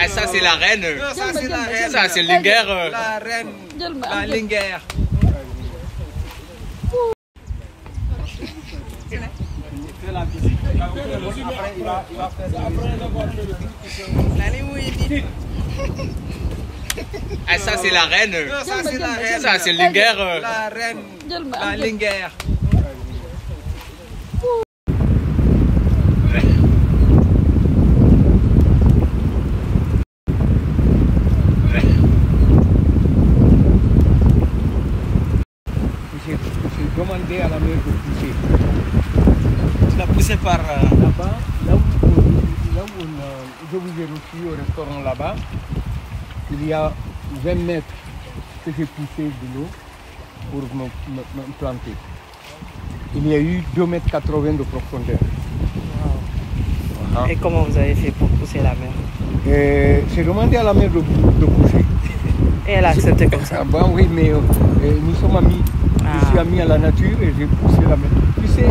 Ah, ça c'est la reine. Non, ça c'est la reine. Ça c'est Linguère. La reine. La Linguère. Fais la visite. Après, il va faire Ah, ça c'est la reine. Non, ça c'est la reine. Ça c'est Linguère. La reine. La Linguère. J'ai demandé à la mère de pousser. Tu l'as poussé par... Là-bas, là où je vous ai reçu au restaurant là-bas, il y a 20 mètres que j'ai poussé de l'eau pour me planter. Il y a eu 2,80 mètres de profondeur. Wow. Et comment vous avez fait pour pousser la mer? J'ai demandé à la mère de pousser. Et elle a accepté comme ça? Bon, oui, mais nous sommes amis. Je suis ami à la nature et j'ai poussé la mer. Tu sais,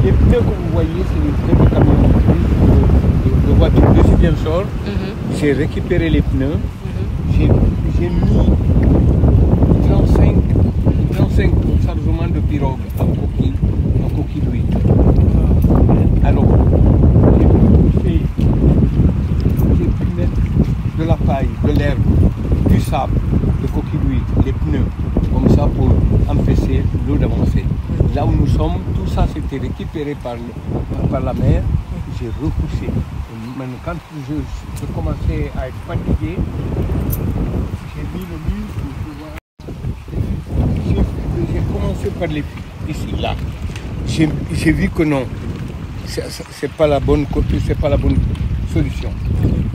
les pneus que vous voyez, c'est les pneus de camion de voiture. Je suis bien sûr. J'ai récupéré les pneus. J'ai mis 35 chargements de pirogue en coquille d'huître. Alors, j'ai pu mettre de la paille, de l'herbe, du sable, de coquille d'huître, les pneus, comme ça pour empêcher l'eau d'avancer. Là où nous sommes, tout ça c'était récupéré par la mer, j'ai repoussé. Maintenant, quand je commençais à être fatigué, j'ai mis le mur pour pouvoir... J'ai commencé par les pieds, ici, là. J'ai vu que non, c'est pas la bonne solution.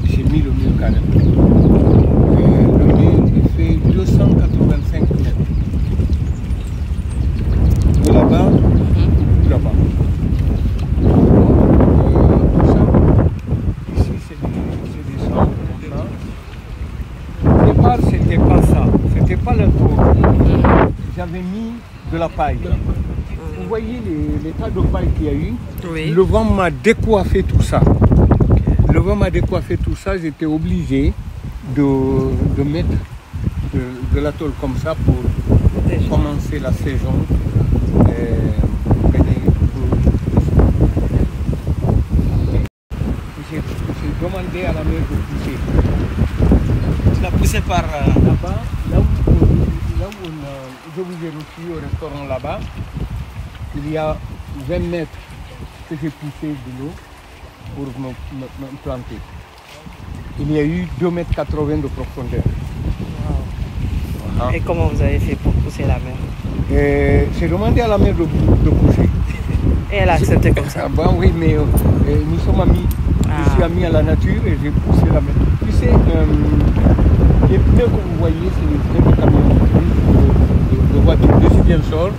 J'ai mis le mur carrément. Le mur, il fait 285 mètres. De là-bas, là-bas. Ici, c'est des chambres comme ça. Au départ, c'était pas ça. C'était pas le tour. J'avais mis de la paille. Vous voyez les tas de paille qu'il y a eu? Oui. Le vent m'a décoiffé tout ça. Le vent m'a décoiffé tout ça. J'étais obligé de mettre de la tôle comme ça pour commencer la saison. J'ai demandé à la mère de pousser. Tu l'as poussé par... Là-bas, là où je vous ai reçu au restaurant là-bas, il y a 20 mètres que j'ai poussé de l'eau pour me planter. Il y a eu 2,80 mètres de profondeur. Wow. Et comment vous avez fait pour pousser la mer? J'ai demandé à la mère de pousser. Et elle a accepté comme ça? Bon, oui, mais nous sommes amis. Je suis ami à la nature et j'ai poussé la mer. Tu sais, les pneus que vous voyez, c'est les pneus de camion de voiture. Je suis bien sûr.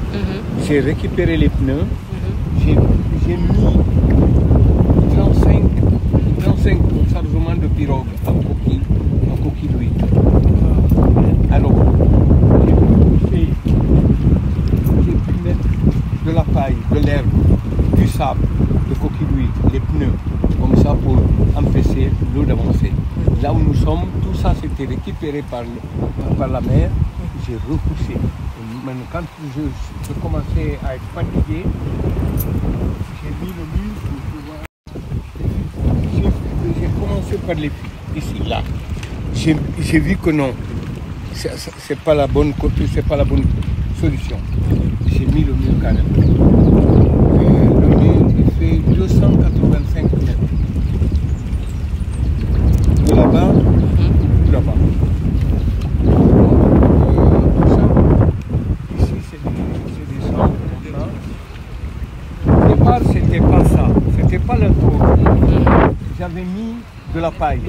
J'ai récupéré les pneus. J'ai mis 35 chargements de pirogue en coquille d'huître. Alors, j'ai pu mettre de la paille, de l'herbe, du sable, de coquille d'huître, les pneus, comme ça pour empêcher l'eau d'avancer. Là où nous sommes, tout ça c'était récupéré par la mer, j'ai repoussé. Maintenant, quand je commençais à être fatigué, j'ai mis le mur pour pouvoir... J'ai commencé par les pieds, ici, là. J'ai vu que non, c'est pas la bonne solution. J'ai mis le mur carrément. Le mur, il fait 285 mètres. De là-bas, là-bas. Ici, c'est des chambres comme ça. Au départ, c'était pas ça. C'était pas le tour. J'avais mis de la paille.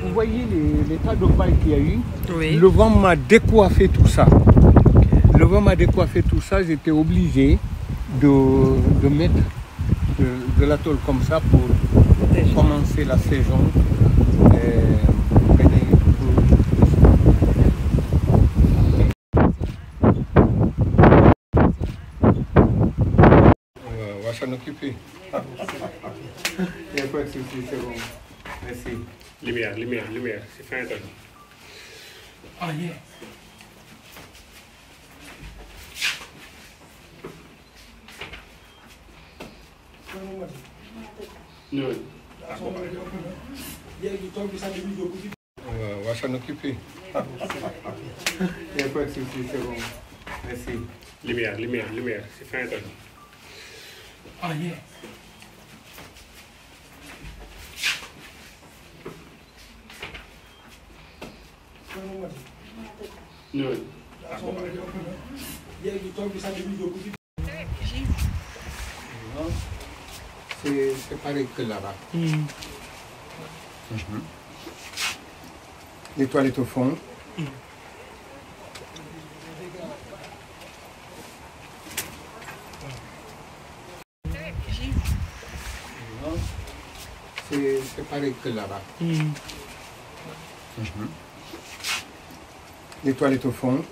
Vous voyez les tas de paille qu'il y a eu? Oui. Le vent m'a décoiffé tout ça. Le vent m'a décoiffé tout ça. J'étais obligé de mettre de l'atoll comme ça pour commencer la saison. On va s'en occuper. Il n'y a pas de souci, c'est bon. Merci. Lumière, c'est fin de. Ah, yeah. Non. On va s'en occuper. Il n'y a pas de souci, c'est bon. Merci. Lumière, c'est fin de. Ah, yeah. Non. C'est pareil que là-bas. Les toilettes au fond. C'est pareil que là-bas. Les toilettes au fond.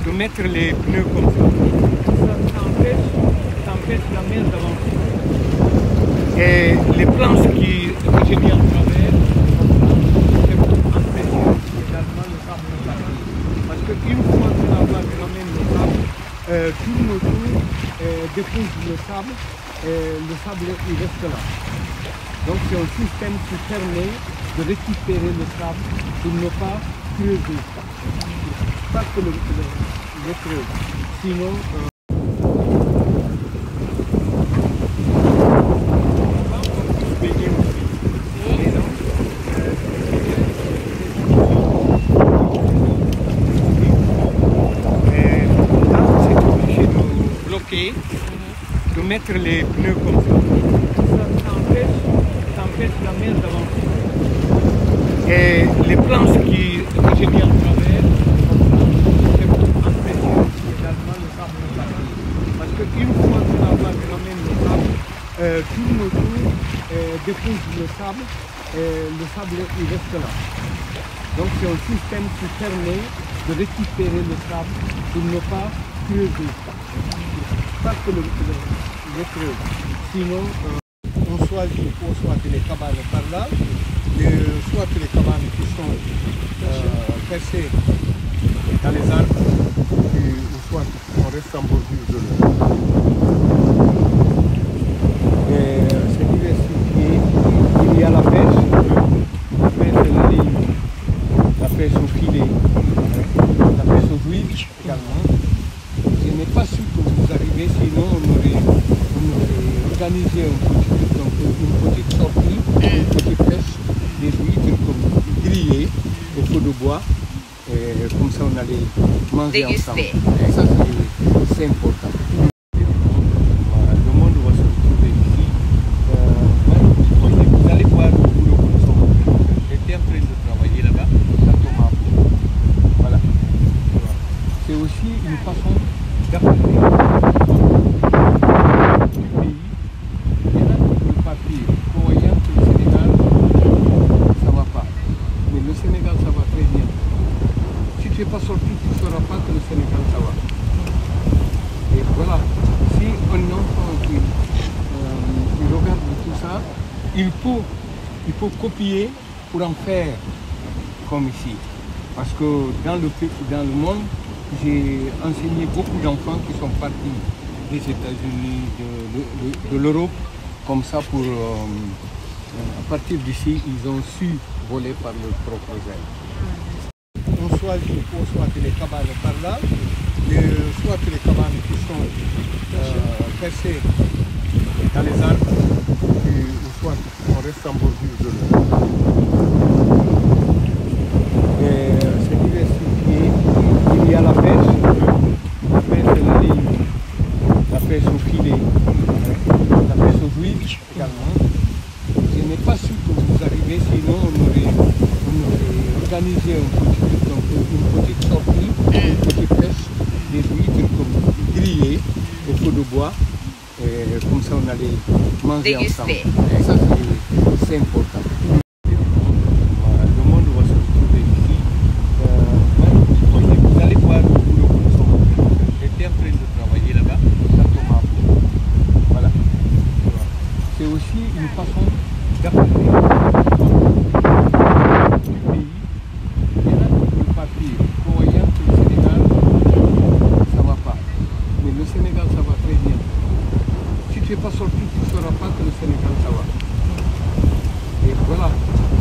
De mettre les pneus comme ça. Ça empêche la mer d'avancer. Et les planches que j'ai mis en travers, c'est pour empêcher également le sable de partir. Parce qu'une fois que la vague ramène le sable, tourne autour, dépose le sable il reste là. Donc c'est un système qui permet de récupérer le sable pour ne pas creuser ça. Pas que le creuse. Sinon, de mettre les pneus comme ça. Ça empêche la mer d'avancer. Et les planches que j'ai mis en travers, c'est pour empêcher également le sable de partir. Parce qu'une fois que la vague ramène le sable, tourne autour, dépose le sable il reste là. Donc c'est un système qui permet de récupérer le sable pour ne pas creuser ça. Pas que le creuse. Sinon, on choisit soit les cabanes par là, soit les cabanes qui sont percées dans les arbres, ou soit on reste en bordure de l'eau. C'est diversifié. Il y a la pêche à la ligne, la pêche au filet, la pêche aux huîtres également. Je n'ai pas su que vous arrivez, sinon on aurait organisé une petite sortie, une petite pêche, des huîtres comme grillées au feu de bois, et comme ça on allait manger ensemble. Et ça c'est important. Le monde va se retrouver ici. Vous allez voir le boulot que nous sommes en train de faire. J'étais en train de travailler là-bas, quand on m'a appelé. Voilà. C'est aussi une façon d'apprendre du pays. Il y en a qui veulent partir, croyant que le Sénégal, ça ne va pas. Mais le Sénégal, ça va très bien. Si tu n'es pas sorti, tu ne sauras pas que le Sénégal, ça va. Et voilà, si un enfant qui regarde tout ça, il faut copier pour en faire comme ici. Parce que dans le monde, j'ai enseigné beaucoup d'enfants qui sont partis des États-Unis, de l'Europe, comme ça pour, à partir d'ici, ils ont su voler par leurs propres ailes. On choisit soit les cabanes par là, soit les cabanes qui sont percées dans les arbres, ou soit on reste en bordure de l'eau. bois. Et comme ça, on allait manger ensemble. Déguster. Et ça, c'est important. Voilà, le monde va se retrouver ici. Vous allez voir le boulot que nous sommes en train de faire. J'étais en train de travailler là-bas. Voilà. C'est aussi une façon d'apporter du pays. Il y en a qui peuvent partir croyant que le Sénégal, ça ne va pas. Mais le Sénégal, ça va très bien. Si tu n'es pas sorti, tu ne sauras pas que le Sénégal, ça va. Et voilà,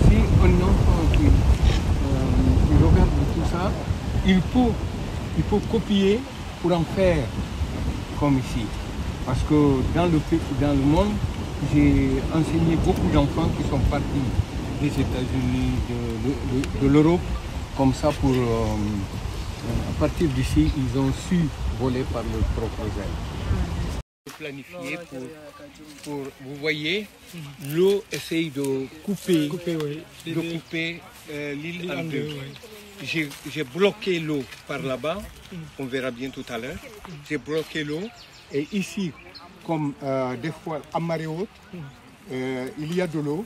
si un enfant qui regarde tout ça, il faut copier pour en faire comme ici. Parce que dans le monde, j'ai enseigné beaucoup d'enfants qui sont partis des États-Unis, de l'Europe, comme ça pour, à partir d'ici, ils ont su voler par leurs propres ailes. Planifié pour, vous voyez, l'eau essaye de couper l'île en deux. J'ai bloqué l'eau par là-bas, on verra bien tout à l'heure. J'ai bloqué l'eau et ici, comme des fois à marée haute, il y a de l'eau,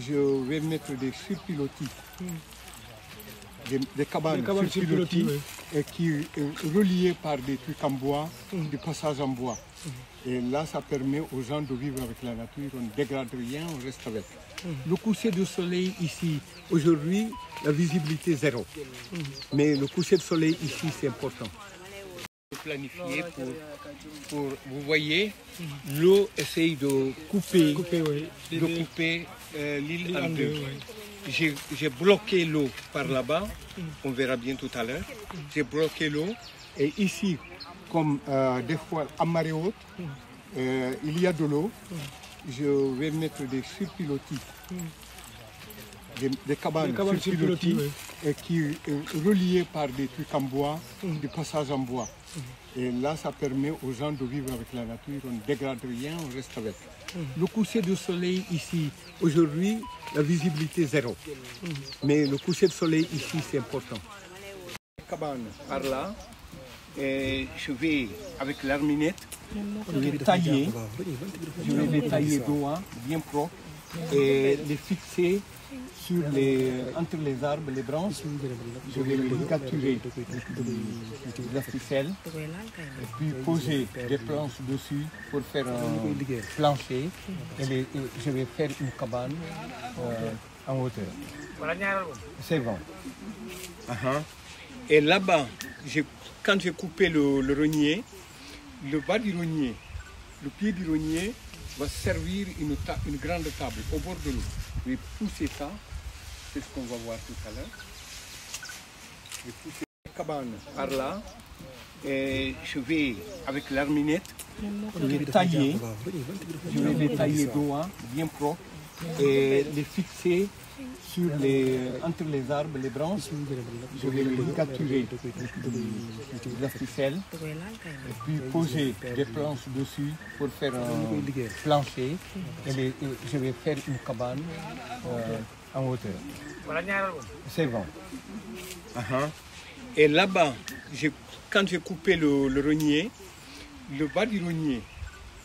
je vais mettre des surpilotis, des cabanes surpilotis qui sont reliées par des trucs en bois, des passages en bois. Et là, ça permet aux gens de vivre avec la nature, on ne dégrade rien, on reste avec. Le coucher du soleil ici, aujourd'hui, la visibilité zéro. Mais le coucher de soleil ici, c'est important. Planifié pour, vous voyez, l'eau essaye de couper l'île en deux. J'ai bloqué l'eau par là-bas, on verra bien tout à l'heure. J'ai bloqué l'eau et ici, comme des fois à marée haute, il y a de l'eau, je vais mettre des surpilotis, des cabanes surpilotis qui sont reliées par des trucs en bois, des passages en bois. Et là, ça permet aux gens de vivre avec la nature, on ne dégrade rien, on reste avec. Le coucher du soleil ici, aujourd'hui, la visibilité zéro. Mais le coucher de soleil ici, c'est important. Cabane par là, et je vais, avec l'arminette, je vais les tailler droit, bien propre, et les fixer entre les arbres, les branches. Je vais les capturer de la ficelle, et puis poser des planches dessus pour faire un plancher, et je vais faire une cabane en hauteur. C'est bon. Et là-bas, quand j'ai coupé le rognier, le bas du rognier, le pied du rognier va servir une grande table au bord de l'eau. Je vais pousser ça, c'est ce qu'on va voir tout à l'heure. Je vais pousser la cabane par là, et je vais, avec l'arminette, les tailler droit, bien propre, et les fixer entre les arbres, les branches. Je vais les capturer de la ficelle, et puis poser des planches dessus pour faire un plancher, et je vais faire une cabane en hauteur. C'est bon. Et là-bas, quand j'ai coupé le rognier, le bas du rognier,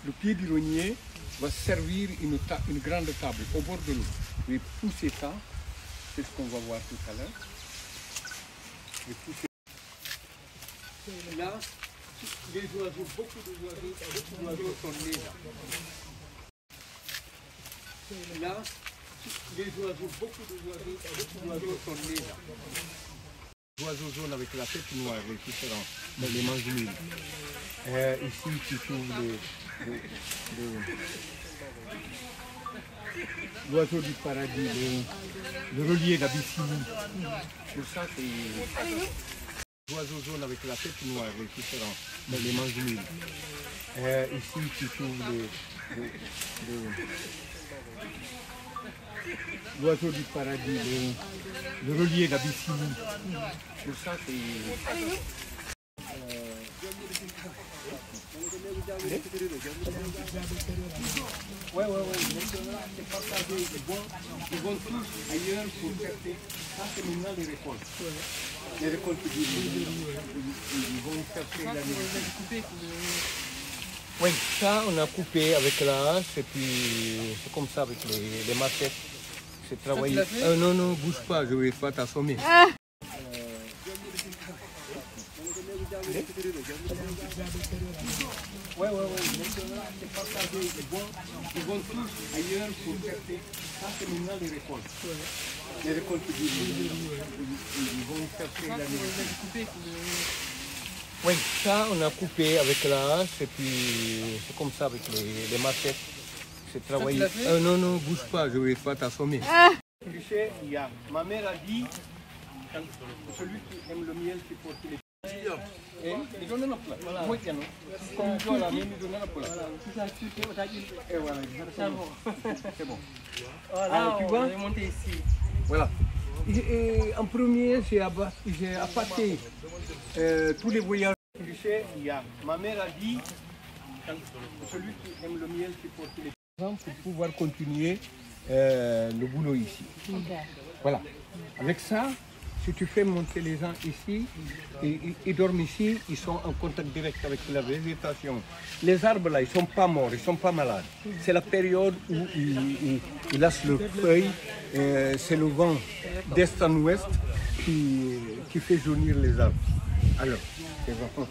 le pied du rognier va servir une grande table au bord de l'eau. Je vais pousser ça, c'est ce qu'on va voir tout à l'heure. Je vais pousser. Là, les oiseaux, beaucoup d'oiseaux sont nés là. Là, les oiseaux, beaucoup d'oiseaux sont nés là. Les oiseaux jaunes avec la tête noire, les différents, les mangues. Ici, tu trouves l'oiseau du paradis, le relier d'Abyssinie. Tout ça, c'est l'oiseau jaune avec la tête noire, les différents, les mangues. Ici, tu trouves l'oiseau du paradis, le relier d'Abyssinie. Tout ça, c'est... Ouais, c'est partagé, ils vont tous ailleurs pour faire ça, c'est maintenant les récoltes. Les récoltes du riz, ils vont chercher la nourriture. Oui, ça on a coupé avec la hache et puis c'est comme ça avec les machettes. C'est travaillé. Non, non, bouge pas, je vais pas t'assommer. Ouais. Maintenant, c'est partagé. Ils vont tous ailleurs pour chercher. Ça, c'est maintenant les récoltes. Les récoltes du ils vont chercher la nourriture. Oui, ça, on a coupé avec la hache et puis c'est comme ça avec les machettes. C'est travaillé. Non, non, bouge pas, je vais pas t'assommer. Tu sais, ma mère a dit, celui qui aime le miel, c'est pour qu'il est. Et il donne la place. Voilà. Moi, tiens, comme je la même, il donne la place. Et voilà, c'est bon. Voilà, tu vois, on est monté ici. Voilà. Et en premier, j'ai appâté tous les voyages. Tu sais, ma mère a dit, celui qui aime le miel, c'est pour qu'il est pour pouvoir continuer le boulot ici. Voilà. Avec ça, si tu fais monter les gens ici, ils dorment ici, ils sont en contact direct avec la végétation. Les arbres là, ils ne sont pas morts, ils ne sont pas malades. C'est la période où ils lâchent leurs feuilles, c'est le vent d'est en ouest qui fait jaunir les arbres. Alors, c'est bon.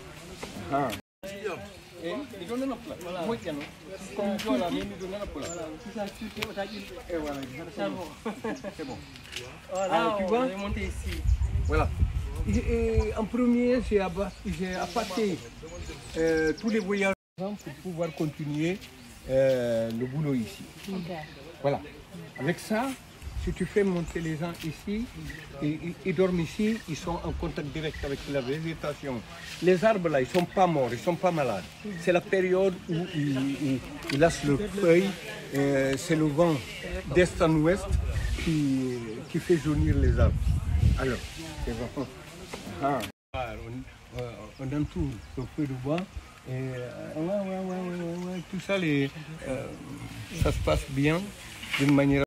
Et il donne la place. Voilà. Moi, tiens, comme je la même, il donne la place. Et voilà, c'est bon. Voilà, tu vois, on est monté ici. Voilà. Et en premier, j'ai appâté tous les voyageurs pour pouvoir continuer le boulot ici. Voilà. Avec ça, si tu fais monter les gens ici, ils dorment ici, ils sont en contact direct avec la végétation. Les arbres là, ils ne sont pas morts, ils ne sont pas malades. C'est la période où ils lâchent leurs feuilles, c'est le vent d'est en ouest qui fait jaunir les arbres. Alors, c'est bon. On entoure le feu de bois et tout ça, ça se passe bien d'une manière.